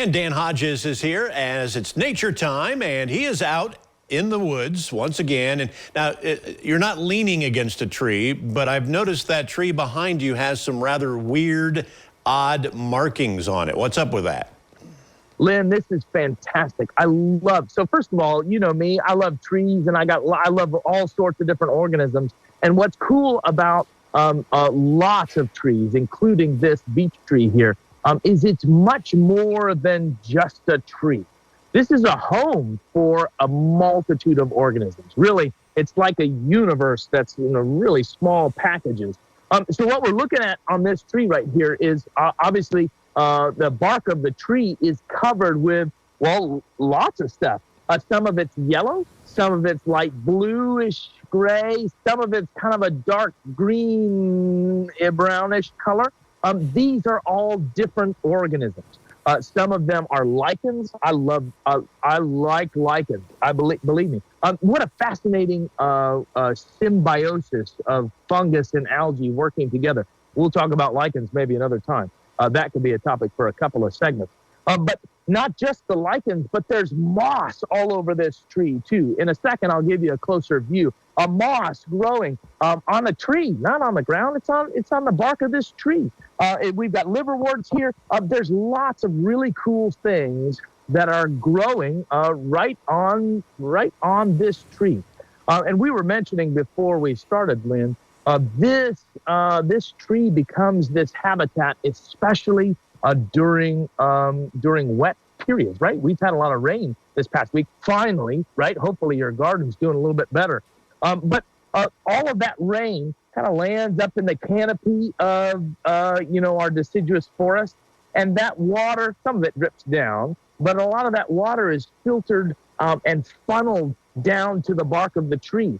And Dan Hodges is here as it's nature time, and he is out in the woods once again. And now, you're not leaning against a tree, but I've noticed that tree behind you has some rather weird, odd markings on it. What's up with that? Lynn, this is fantastic. So first of all, you know me, I love trees, and I love all sorts of different organisms. And what's cool about lots of trees, including this beech tree here, is it's much more than just a tree. This is a home for a multitude of organisms. Really, it's like a universe that's in really small packages. So what we're looking at on this tree right here is obviously the bark of the tree is covered with, well, lots of stuff. Some of it's yellow, some of it's light bluish gray, some of it's kind of a dark green, brownish color. These are all different organisms. Some of them are lichens. I like lichens. Believe me. What a fascinating symbiosis of fungus and algae working together. We'll talk about lichens maybe another time. That could be a topic for a couple of segments. But not just the lichens, but there's moss all over this tree too. In a second, I'll give you a closer view. A moss growing on a tree, not on the ground. It's on the bark of this tree. We've got liverworts here. There's lots of really cool things that are growing right on this tree. And we were mentioning before we started, Lynn, this tree becomes this habitat, especially during wet periods, right? We've had a lot of rain this past week. Finally, right? Hopefully your garden's doing a little bit better. But all of that rain kind of lands up in the canopy of, our deciduous forest. And that water, some of it drips down, but a lot of that water is filtered and funneled down to the bark of the tree.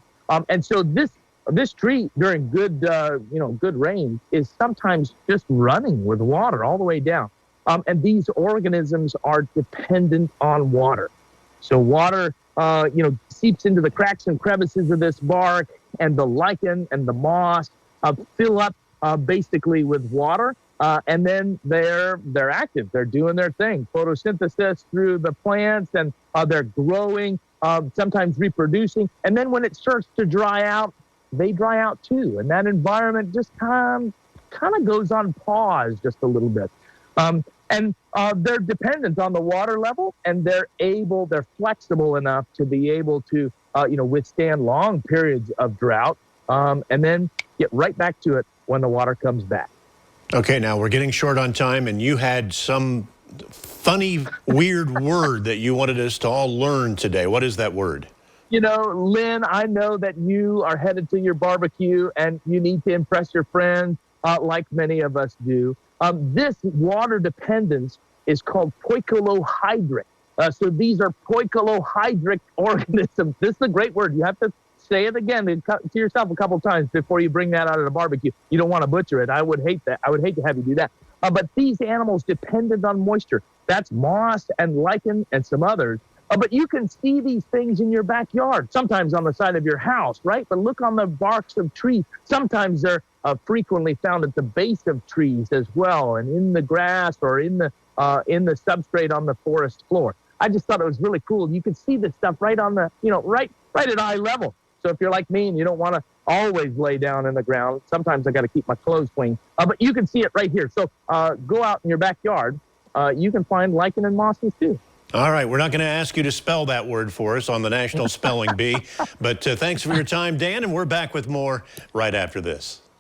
And so this tree during good rain is sometimes just running with water all the way down. And these organisms are dependent on water. So water, seeps into the cracks and crevices of this bark, and the lichen and the moss fill up basically with water. And then they're active. They're doing their thing. Photosynthesis through the plants, and they're growing, sometimes reproducing. And then when it starts to dry out, they dry out too. And that environment just kind of goes on pause just a little bit. And they're dependent on the water level, and they're flexible enough to be able to, withstand long periods of drought, and then get right back to it when the water comes back. Okay, now we're getting short on time, and you had some funny, weird word that you wanted us to all learn today. What is that word? Lynn, I know that you are headed to your barbecue, and you need to impress your friends, like many of us do. This water dependence is called poikilohydric. So these are poikilohydric organisms. This is a great word. You have to say it again to yourself a couple times before you bring that out at a barbecue. You don't want to butcher it. I would hate that. I would hate to have you do that. But these animals dependent on moisture. That's moss and lichen and some others. But you can see these things in your backyard, sometimes on the side of your house, right? But look on the barks of trees. Sometimes they're frequently found at the base of trees as well, and in the grass or in the substrate on the forest floor. I just thought it was really cool. You can see this stuff right on the, right at eye level. So if you're like me and you don't want to always lay down in the ground, sometimes I got to keep my clothes clean. But you can see it right here. So go out in your backyard. You can find lichen and mosses too. All right, we're not going to ask you to spell that word for us on the National Spelling Bee, but thanks for your time, Dan, and we're back with more right after this.